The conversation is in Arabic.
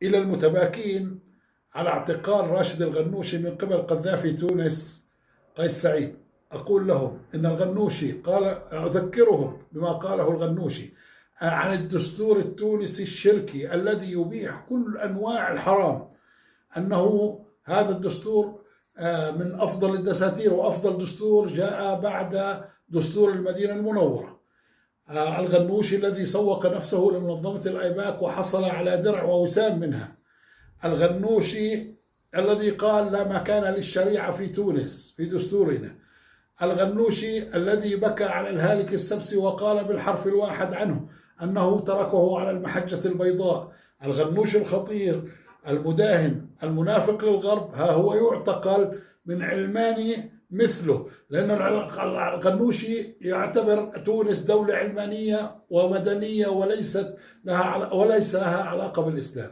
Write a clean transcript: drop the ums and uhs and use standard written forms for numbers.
إلى المتباكين على اعتقال راشد الغنوشي من قبل قذافي تونس قيس سعيد، أقول لهم إن الغنوشي قال، أذكرهم بما قاله الغنوشي عن الدستور التونسي الشركي الذي يبيح كل أنواع الحرام، أنه هذا الدستور من أفضل الدساتير، وأفضل دستور جاء بعد دستور المدينة المنورة. الغنوشي الذي سوق نفسه لمنظمة الأيباك وحصل على درع ووسام منها. الغنوشي الذي قال لا مكان للشريعة في تونس في دستورنا. الغنوشي الذي بكى على الهالك السبسي وقال بالحرف الواحد عنه أنه تركه على المحجة البيضاء. الغنوشي الخطير المداهن المنافق للغرب ها هو يعتقل من علماني مثله، لأن الغنوشي يعتبر تونس دولة علمانية ومدنية وليس لها علاقة بالإسلام.